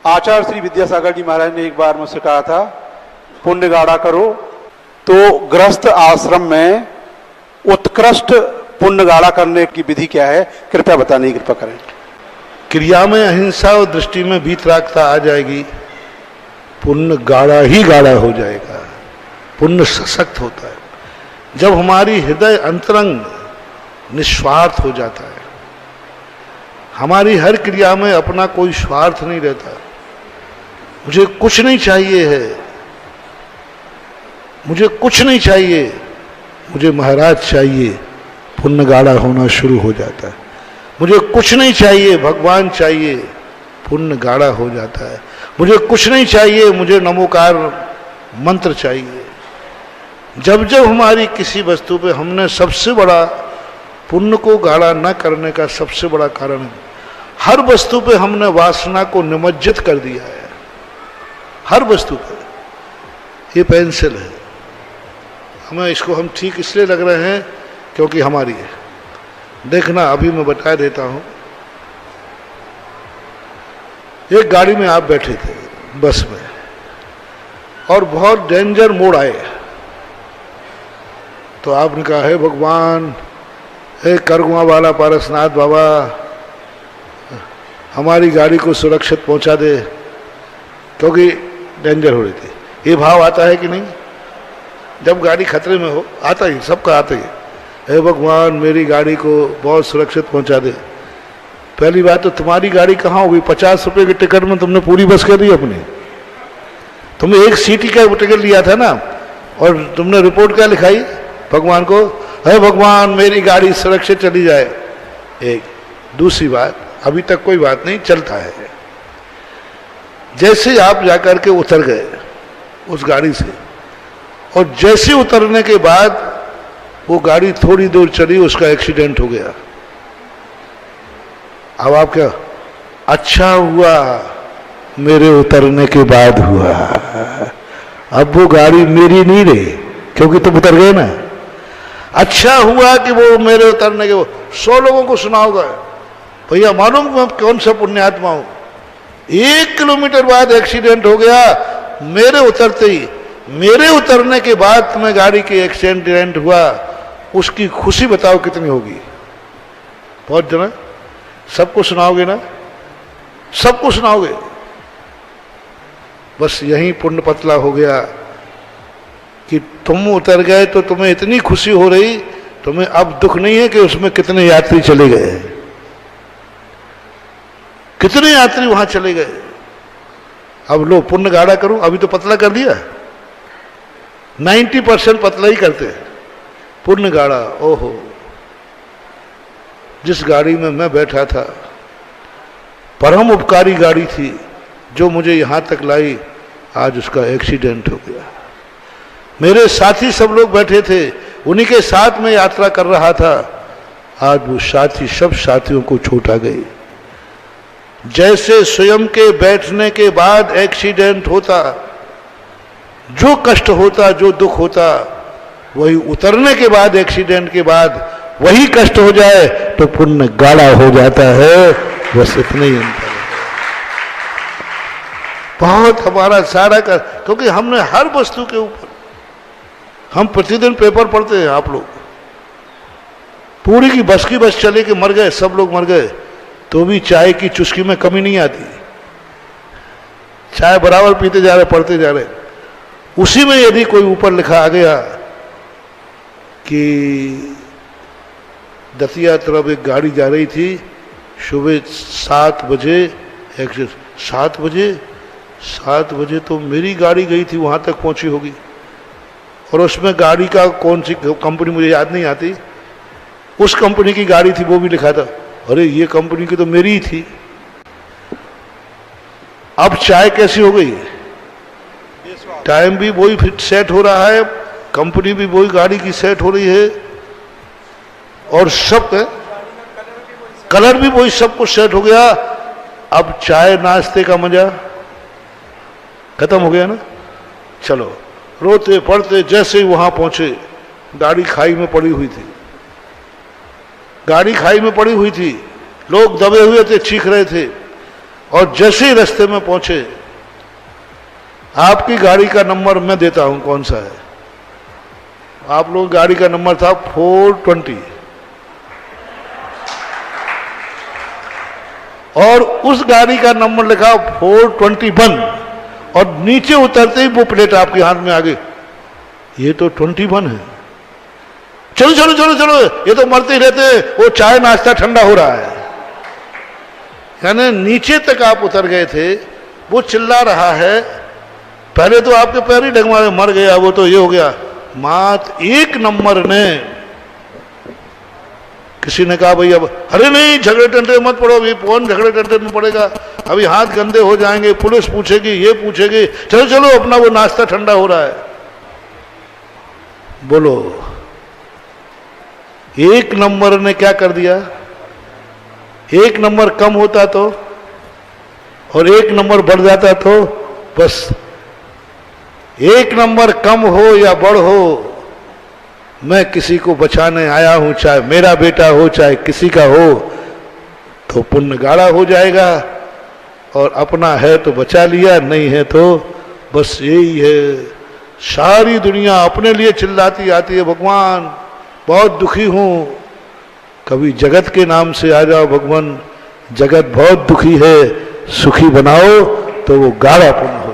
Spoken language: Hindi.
आचार्य श्री विद्यासागर जी महाराज ने एक बार मुझसे कहा था पुण्य गाढ़ा करो, तो गृहस्थ आश्रम में उत्कृष्ट पुण्य गाढ़ा करने की विधि क्या है, कृपया बताने की कृपा करें। क्रिया में अहिंसा और दृष्टि में भीतरागता आ जाएगी, पुण्य गाढ़ा ही गाढ़ा हो जाएगा, पुण्य सशक्त होता है। जब हमारी हृदय अंतरंग निस्वार्थ हो जाता है, हमारी हर क्रिया में अपना कोई स्वार्थ नहीं रहता, मुझे कुछ नहीं चाहिए है, मुझे कुछ नहीं चाहिए, मुझे महाराज चाहिए, पुण्य गाढ़ा होना शुरू हो जाता है। मुझे कुछ नहीं चाहिए, भगवान चाहिए, पुण्य गाढ़ा हो जाता है। मुझे कुछ नहीं चाहिए, मुझे नमोकार मंत्र चाहिए। जब जब हमारी किसी वस्तु पे हमने सबसे बड़ा पुण्य को गाढ़ा न करने का सबसे बड़ा कारण है, हर वस्तु पे हमने वासना को निमज्जित कर दिया है। हर वस्तु पे, ये पेंसिल है, हमें इसको हम ठीक इसलिए लग रहे हैं क्योंकि हमारी है। देखना, अभी मैं बता देता हूं। एक गाड़ी में आप बैठे थे बस में, और बहुत डेंजर मोड़ आए, तो आपने कहा है भगवान, हे करगुआ वाला पारसनाथ बाबा, हमारी गाड़ी को सुरक्षित पहुंचा दे, क्योंकि डेंजर हो रही थी। ये भाव आता है कि नहीं? जब गाड़ी खतरे में हो, आता ही, सबका आता ही, हे भगवान मेरी गाड़ी को बहुत सुरक्षित पहुंचा दे। पहली बात तो तुम्हारी गाड़ी कहाँ होगी? 50 रुपए के टिकट में तुमने पूरी बस कर दी अपनी। तुमने एक सीट का टिकट लिया था ना, और तुमने रिपोर्ट क्या लिखाई भगवान को? हे भगवान मेरी गाड़ी सुरक्षित चली जाए। एक दूसरी बात, अभी तक कोई बात नहीं, चलता है। जैसे आप जाकर के उतर गए उस गाड़ी से, और जैसे उतरने के बाद वो गाड़ी थोड़ी दूर चली, उसका एक्सीडेंट हो गया। अब आप क्या, अच्छा हुआ मेरे उतरने के बाद हुआ, अब वो गाड़ी मेरी नहीं रही क्योंकि तुम उतर गए ना। अच्छा हुआ कि वो मेरे उतरने के, 100 लोगों को सुनाओगे भैया मालूम मैं कौन सा पुण्यात्मा हूं, 1 किलोमीटर बाद एक्सीडेंट हो गया मेरे उतरते ही। मेरे उतरने के बाद तुम्हें गाड़ी के एक्सीडेंट हुआ, उसकी खुशी बताओ कितनी होगी? बहुत जना, सबको सुनाओगे ना? सबको सुनाओगे। बस यही पुण्य पतला हो गया कि तुम उतर गए तो तुम्हें इतनी खुशी हो रही, तुम्हें अब दुख नहीं है कि उसमें कितने यात्री चले गए, कितने यात्री वहां चले गए। अब लो पुण्य गाढ़ा करूं, अभी तो पतला कर दिया, 90% पतला ही करते हैं। पुण्य गाढ़ा, ओहो, जिस गाड़ी में मैं बैठा था, परम उपकारी गाड़ी थी जो मुझे यहां तक लाई, आज उसका एक्सीडेंट हो गया। मेरे साथी सब लोग बैठे थे, उन्हीं के साथ में यात्रा कर रहा था, आज वो साथी सब साथियों को छूटा गई। जैसे स्वयं के बैठने के बाद एक्सीडेंट होता, जो कष्ट होता, जो दुख होता, वही उतरने के बाद, एक्सीडेंट के बाद वही कष्ट हो जाए तो पुण्य गाढ़ा हो जाता है। बस इतना ही अंतर है। बहुत हमारा सारा का, क्योंकि हमने हर वस्तु के ऊपर, हम प्रतिदिन पेपर पढ़ते हैं, आप लोग पूरी की बस चले के मर गए, सब लोग मर गए, तो भी चाय की चुस्की में कमी नहीं आती, चाय बराबर पीते जा रहे, पढ़ते जा रहे। उसी में यदि कोई ऊपर लिखा आ गया कि दतिया तरफ एक गाड़ी जा रही थी, सुबह 7 बजे, 7 बजे तो मेरी गाड़ी गई थी, वहां तक पहुंची होगी, और उसमें गाड़ी का कौन सी कंपनी मुझे याद नहीं आती, उस कंपनी की गाड़ी थी, वो भी लिखा था। अरे ये कंपनी की तो मेरी ही थी। अब चाय कैसी हो गई? टाइम भी वही फिट सेट हो रहा है, कंपनी भी वही गाड़ी की सेट हो रही है, और सब कलर भी वही, सब कुछ सेट हो गया। अब चाय नाश्ते का मजा खत्म हो गया ना। चलो, रोते पड़ते जैसे ही वहां पहुंचे, गाड़ी खाई में पड़ी हुई थी, गाड़ी खाई में पड़ी हुई थी, लोग दबे हुए थे, चीख रहे थे। और जैसे ही रास्ते में पहुंचे, आपकी गाड़ी का नंबर मैं देता हूं कौन सा है। आप लोग गाड़ी का नंबर था 420 और उस गाड़ी का नंबर लिखा 421 और नीचे उतरते ही वो प्लेट आपके हाथ में आ गई, ये तो 21 है। चलो चलो चलो चलो, ये तो मरते ही रहते, वो चाय नाश्ता ठंडा हो रहा है। यानी नीचे तक आप उतर गए थे, वो चिल्ला रहा है, पहले तो आपके पैर ही डगमारे, मर गया वो तो, ये हो गया। मात्र एक नंबर ने, किसी ने कहा भाई अब, अरे नहीं झगड़े टंटे मत पड़ो, अभी कौन झगड़े टंटे में पड़ेगा, अभी हाथ गंदे हो जाएंगे, पुलिस पूछेगी, ये पूछेगी, चलो चलो अपना वो नाश्ता ठंडा हो रहा है। बोलो, एक नंबर ने क्या कर दिया? एक नंबर कम होता तो और एक नंबर बढ़ जाता तो बस, एक नंबर कम हो या बढ़ हो, मैं किसी को बचाने आया हूं, चाहे मेरा बेटा हो चाहे किसी का हो, तो पुण्य गाढ़ा हो जाएगा। और अपना है तो बचा लिया, नहीं है तो बस यही है। सारी दुनिया अपने लिए चिल्लाती आती है, भगवान बहुत दुखी हूं, कभी जगत के नाम से आ जाओ, भगवान जगत बहुत दुखी है, सुखी बनाओ तो वो गाढ़ा पुण्य हो।